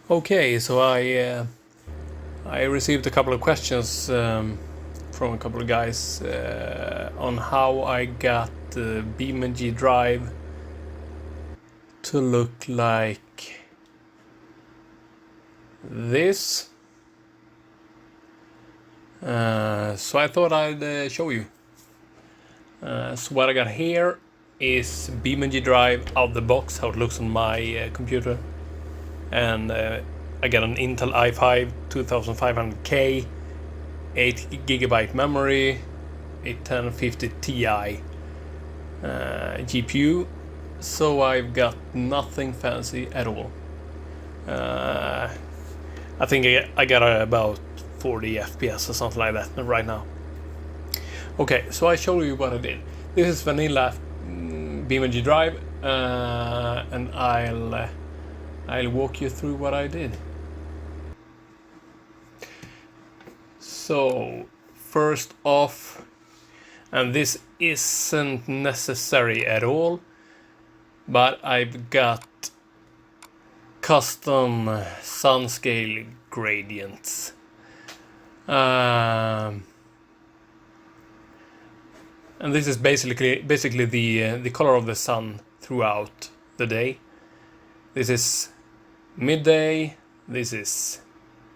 Okay, so I received a couple of questions from a couple of guys on how I got the BeamNG.drive to look like this. So I thought I'd show you. So what I got here is BeamNG.drive out of the box, how it looks on my computer. And I got an Intel i5 2500K, 8GB memory, a 1050 Ti GPU, so I've got nothing fancy at all. I think I got about 40 FPS or something like that right now. Okay, so I show you what I did. This is vanilla BeamNG.drive, and I'll walk you through what I did. So, first off, and this isn't necessary at all, but I've got custom sun scale gradients. And this is basically the color of the sun throughout the day. This is midday, this is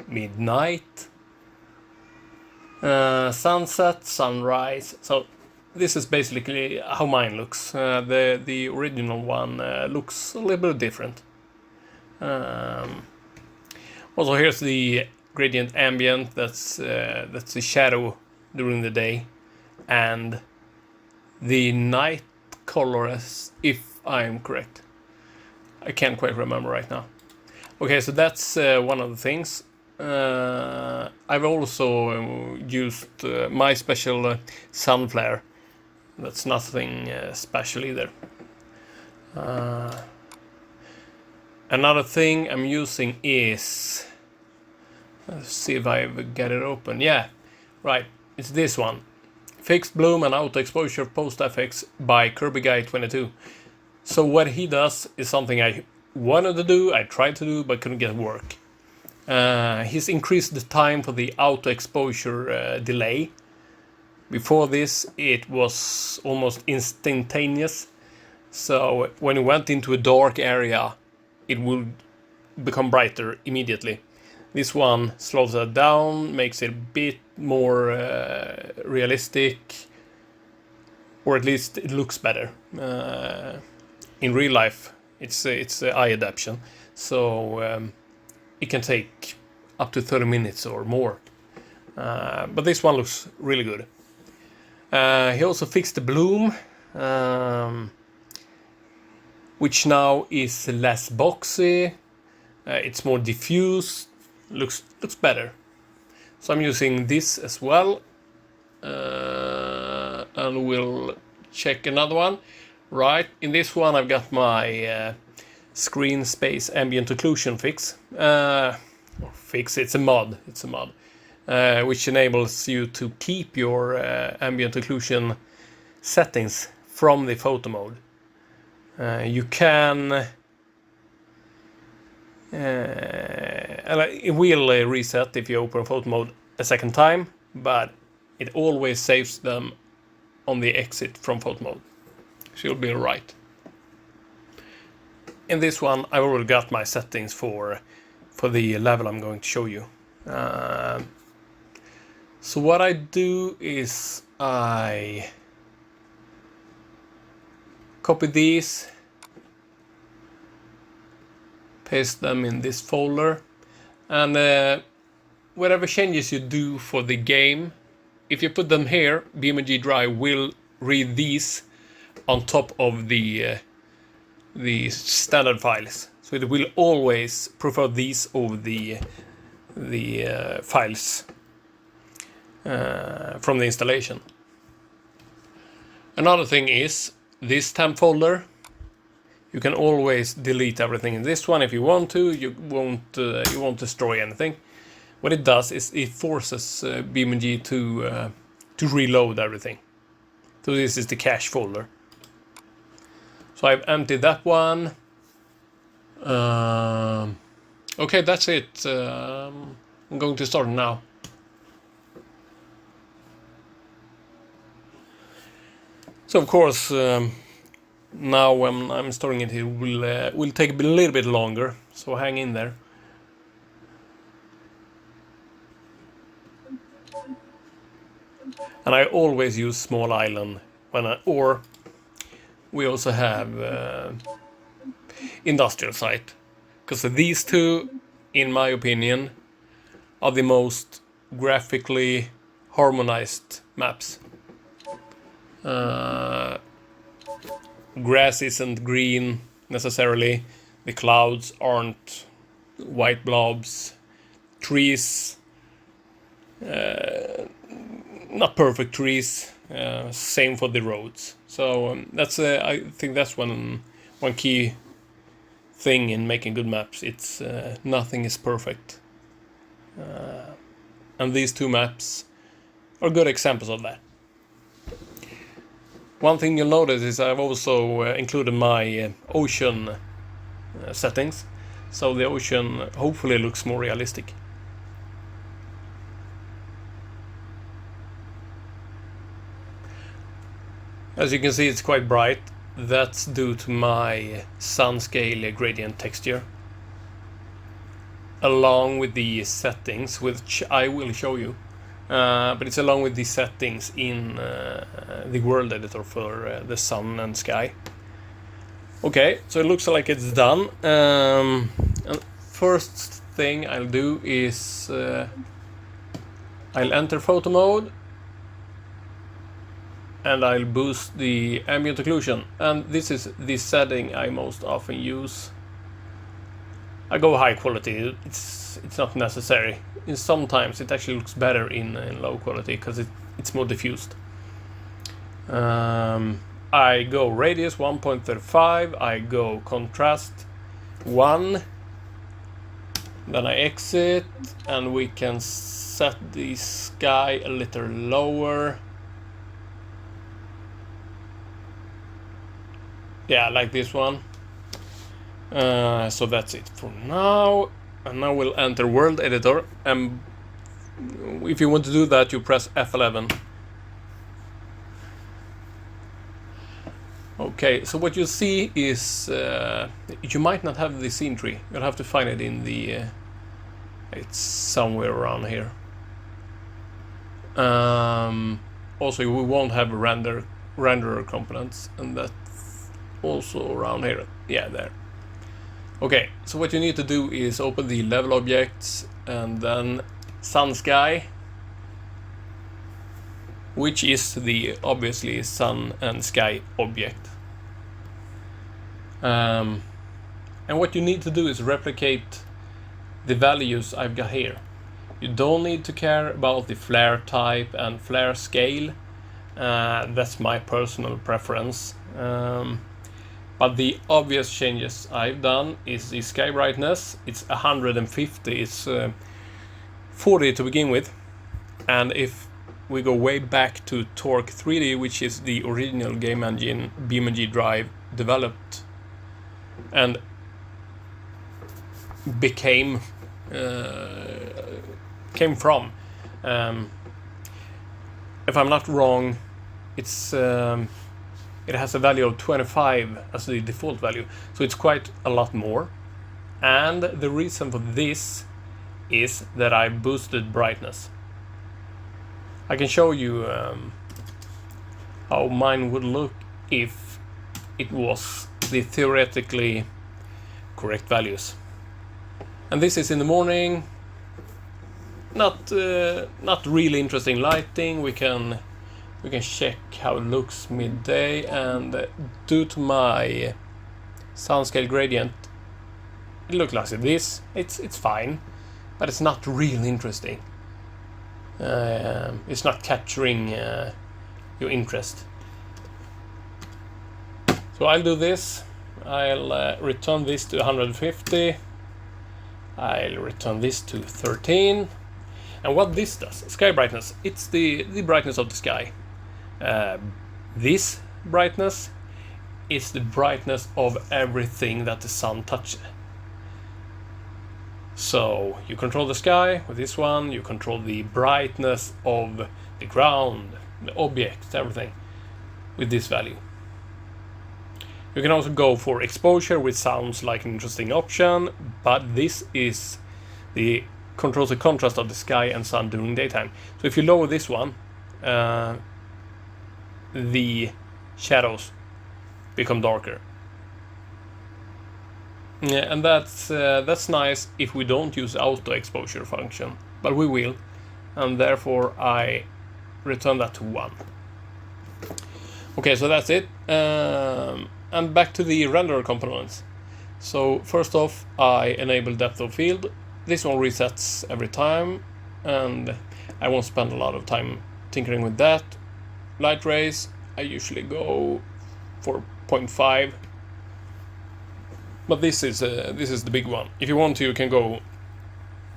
midnight, sunset, sunrise. So this is basically how mine looks. The original one looks a little bit different. Also, here's the gradient ambient. That's the shadow during the day, and the night color, if I'm correct. I can't quite remember right now. Okay, so that's one of the things. I've also used my special sun flare. That's nothing special either. Another thing I'm using is... Let's see if I get it open. Yeah, right. It's this one. Fixed Bloom and Autoexposure Post Effects by KirbyGuy22. So what he does is something I wanted to do, I tried to do, but couldn't get work. He's increased the time for the auto exposure delay. Before this, it was almost instantaneous. So when you went into a dark area, it would become brighter immediately. This one slows that down, makes it a bit more realistic, or at least it looks better. In real life, it's eye adaptation, so it can take up to 30 minutes or more. But this one looks really good. He also fixed the bloom, which now is less boxy. It's more diffuse. Looks better. So I'm using this as well, and we'll check another one. Right, in this one I've got my screen space ambient occlusion fix. It's a mod. It's a mod, which enables you to keep your ambient occlusion settings from the photo mode. You can. It will reset if you open photo mode a second time, but it always saves them on the exit from photo mode. So you'll be alright. In this one, I already got my settings for the level I'm going to show you. So what I do is I copy these, paste them in this folder, and whatever changes you do for the game, if you put them here, BeamNG.drive will read these on top of the standard files. So it will always prefer these over the files from the installation. Another thing is this temp folder. You can always delete everything in this one if you want to. You won't destroy anything. What it does is it forces BeamNG to reload everything. So this is the cache folder. So I've emptied that one. Oh Okay, that's it. I'm going to start now. So of course, now when I'm starting it, it will take a little bit longer. So hang in there. And I always use small island when or we also have industrial site, because these two, in my opinion, are the most graphically harmonized maps. Grass isn't green necessarily, the clouds aren't white blobs, trees, not perfect trees, same for the roads. So that's I think that's one key thing in making good maps. It's nothing is perfect, and these two maps are good examples of that. One thing you'll notice is I've also included my ocean settings, so the ocean hopefully looks more realistic. As you can see, it's quite bright. That's due to my sun scale gradient texture, along with the settings, which I will show you. But it's along with the settings in the world editor for the sun and sky. Okay, so it looks like it's done. And first thing I'll do is I'll enter photo mode, and I'll boost the ambient occlusion. And this is the setting I most often use. I go high quality. It's not necessary. Sometimes it actually looks better in low quality because it's more diffused. I go radius 1.35. I go contrast 1. Then I exit, and we can set the sky a little lower. Yeah, like this one. So that's it for now. And now we'll enter world editor, and if you want to do that, you press F11. Okay, so what you see is you might not have the scene tree. You'll have to find it in the it's somewhere around here. Also, we won't have renderer components, and that's also around here. Yeah, there. Okay, so what you need to do is open the level objects and then sun sky, which is the obviously sun and sky object. And what you need to do is replicate the values I've got here. You don't need to care about the flare type and flare scale. That's my personal preference. But the obvious changes I've done is the sky brightness. It's 150, it's 40 to begin with. And if we go way back to Torque 3D, which is the original game engine BeamNG.drive developed and came from. If I'm not wrong, it's it has a value of 25 as the default value, so it's quite a lot more. And the reason for this is that I boosted brightness. I can show you how mine would look if it was the theoretically correct values. And this is in the morning. Not really interesting lighting. We can check how it looks midday, and due to my sun scale gradient, it looks like this. It's fine, but it's not really interesting. It's not capturing your interest. So I'll do this. I'll return this to 150. I'll return this to 13. And what this does, sky brightness, it's the brightness of the sky. This brightness is the brightness of everything that the sun touches. So you control the sky with this one, you control the brightness of the ground, the objects, everything with this value. You can also go for exposure, which sounds like an interesting option, but this is the controls the contrast of the sky and sun during daytime. So if you lower this one, the shadows become darker. Yeah, and that's nice if we don't use auto exposure function, but we will, and therefore I return that to 1. Okay, so that's it. And back to the renderer components. So first off, I enable depth of field. This one resets every time, and I won't spend a lot of time tinkering with that. Light rays, I usually go for 0.5. But this is the big one. If you want to, you can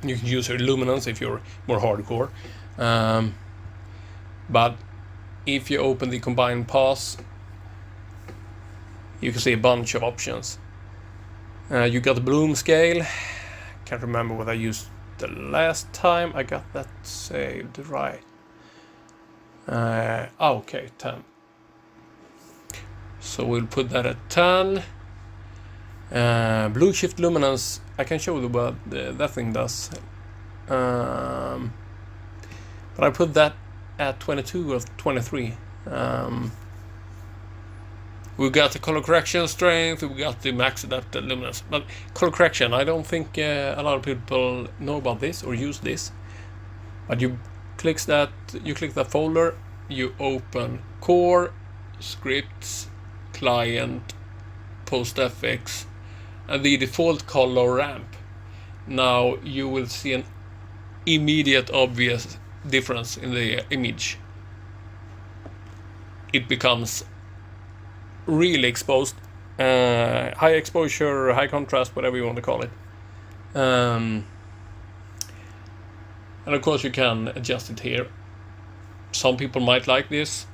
use your luminance if you're more hardcore. But if you open the combined pass, you can see a bunch of options. You got the bloom scale. Can't remember what I used the last time. I got that saved right. Okay, 10. So we'll put that at 10. Blue shift luminance, I can show you what that thing does. But I put that at 22 or 23. We got the color correction strength, we got the max adapted luminance. But color correction, I don't think a lot of people know about this or use this. But you click that folder, you open core, scripts, client, postfx, and the default color ramp. Now you will see an immediate obvious difference in the image. It becomes really exposed, high exposure, high contrast, whatever you want to call it. And of course you can adjust it here. Some people might like this.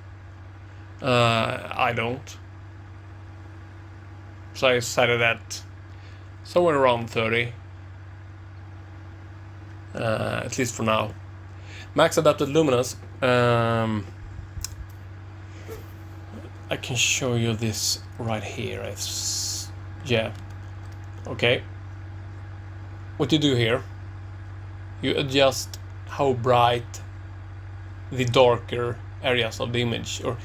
I don't. So I decided that somewhere around 30. At least for now. Max adapted luminance. I can show you this right here. Yeah. Okay. What you do here, you adjust how bright the darker areas of the image, or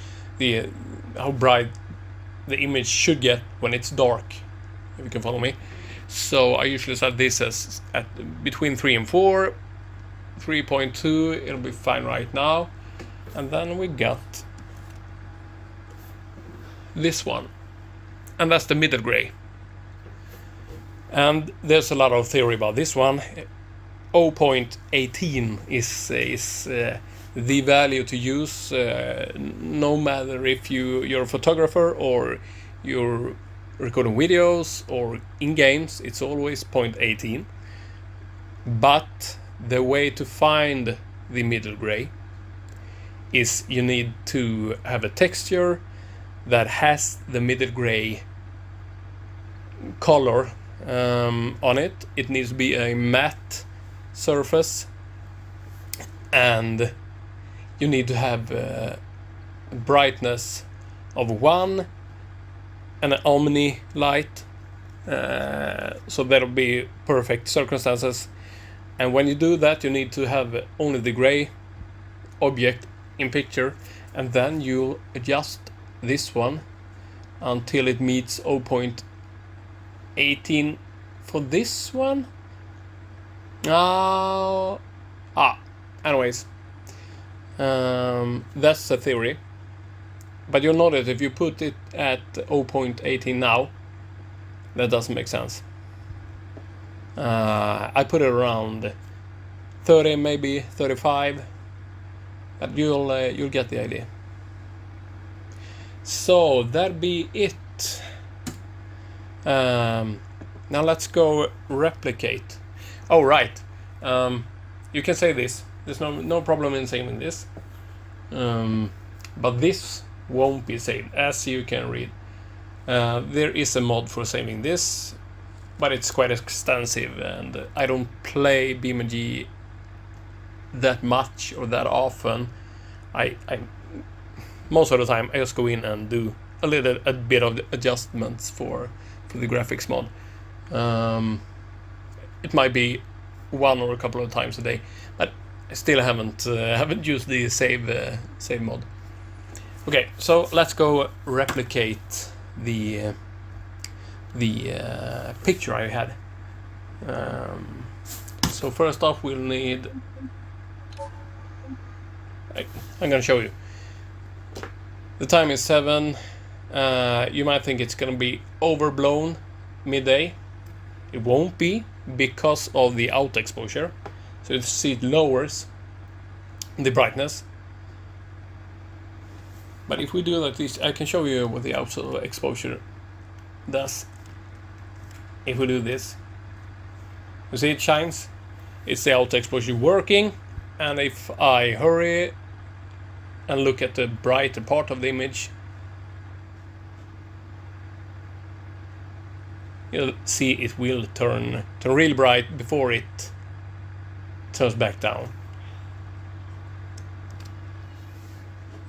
how bright the image should get when it's dark, if you can follow me. So I usually set this as at between 3 and 4, 3.2, it'll be fine right now. And then we got this one, and that's the middle gray. And there's a lot of theory about this one. 0.18 is the value to use, no matter if you're a photographer or you're recording videos or in games. It's always 0.18. But the way to find the middle gray is you need to have a texture that has the middle gray color on it. It needs to be a matte surface, and you need to have brightness of 1 and an omni light, so that'll be perfect circumstances. And when you do that, you need to have only the gray object in picture, and then you adjust this one until it meets 0.18 for this one. Anyways, that's the theory. But you'll notice if you put it at 0.18 now, that doesn't make sense. I put it around 30, maybe 35, but you'll get the idea. So that'd be it. Now let's go replicate. Oh right, you can say this. There's no problem in saving this, but this won't be saved, as you can read. There is a mod for saving this. but it's quite extensive, and I don't play BeamNG that much or that often. I most of the time I just go in and do a bit of adjustments for the graphics mod. It might be one or a couple of times a day, but I still haven't used the save mod. Okay, so let's go replicate the picture I had. So first off, we'll need. I'm gonna show you. The time is 7. You might think it's gonna be overblown midday. It won't be, because of the auto exposure. So you see it lowers the brightness. But if we do like this, I can show you what the auto exposure does. If we do this, you see it shines. It's the auto exposure working. And if I hurry and look at the brighter part of the image, you'll see it will turn really bright before it turns back down.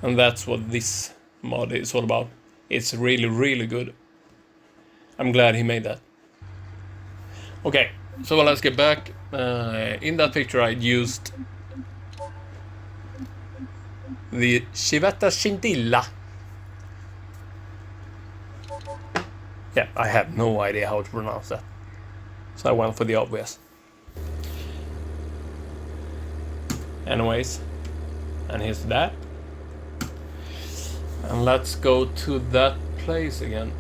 And that's what this mod is all about. It's really, really good. I'm glad he made that. Okay, so let's get back. In that picture I used the Civetta Scintilla. Yeah, I have no idea how to pronounce that, so I went for the obvious. Anyways, and here's that. And let's go to that place again.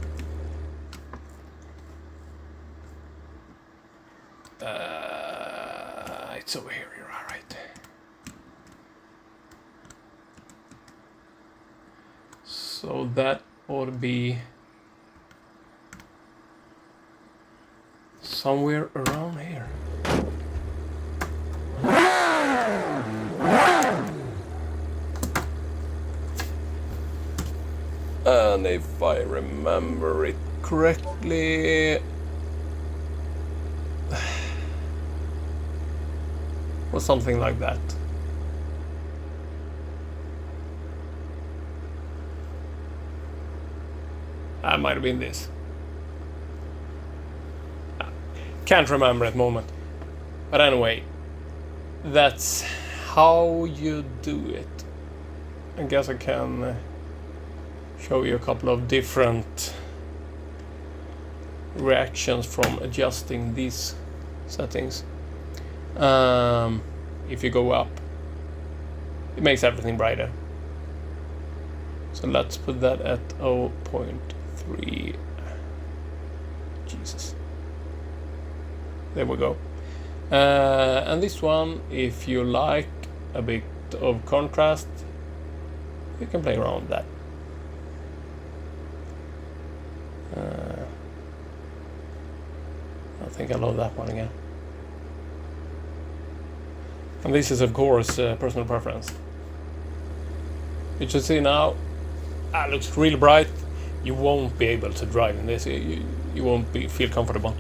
It's over here, you're all right. So that ought to be somewhere around here. And if I remember it correctly, or something like that. That might have been this. Can't remember at the moment. But anyway, that's how you do it. I guess I can show you a couple of different reactions from adjusting these settings. If you go up, it makes everything brighter. So let's put that at 0.3. Jesus. There we go. And this one, if you like a bit of contrast, you can play around with that. I think I love that one again. And this is of course personal preference. You should see now, it looks really bright. You won't be able to drive in this. You won't feel comfortable.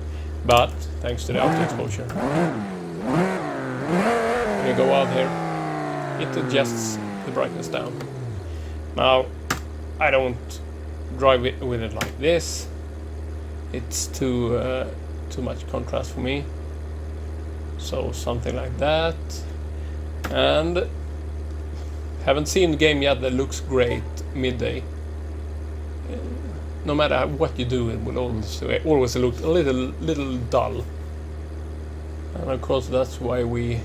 But thanks to the auto exposure, when you go out here, it adjusts the brightness down. Now, I don't drive with it like this. It's too much contrast for me. So something like that. And haven't seen the game yet that looks great midday. No matter what you do, it will always look a little dull. And of course that's why we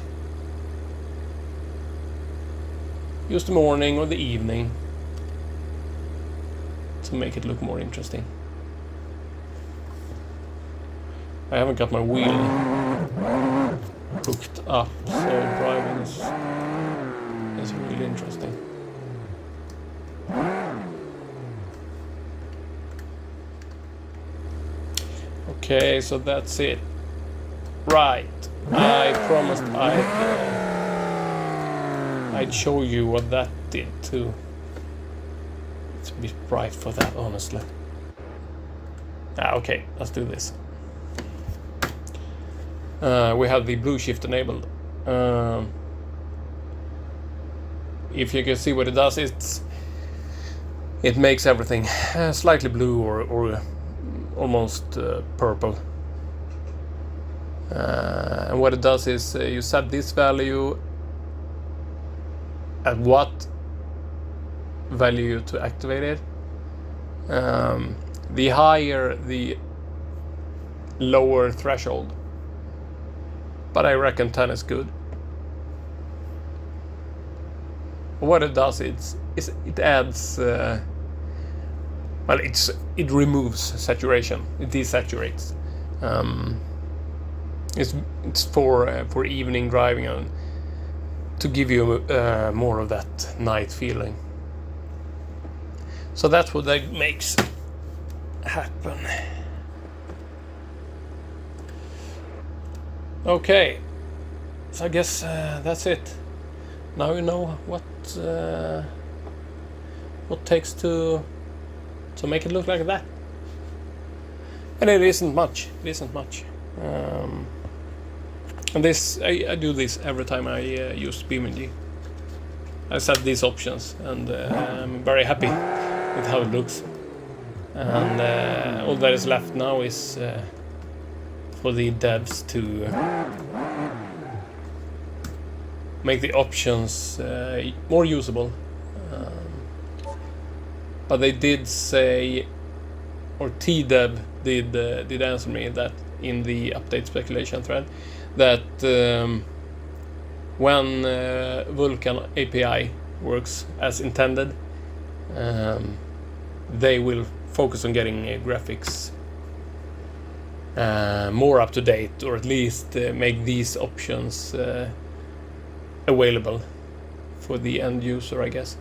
use the morning or the evening to make it look more interesting. I haven't got my wheel hooked up, so driving is really interesting. Okay, so that's it. Right, I promised I'd show you what that did too. It's a bit bright for that, honestly. Okay, let's do this. we have the blue shift enabled. If you can see what it does, it makes everything slightly blue or almost purple. And what it does is you set this value at what value to activate it. The higher, the lower threshold. But I reckon 10 is good. What it does, it adds, well, it removes saturation. It desaturates. It's for evening driving and to give you more of that night feeling. So that's what that makes happen. Okay, so I guess that's it. Now you know what takes to make it look like that. And it isn't much. It isn't much. And this, I do this every time I use BeamNG. I set these options, and I'm very happy with how it looks. And all that is left now is for the devs to make the options more usable. But they did say, or TDev did answer me that in the update speculation thread, that when Vulkan API works as intended, they will focus on getting graphics more up to date, or at least make these options available for the end user, I guess.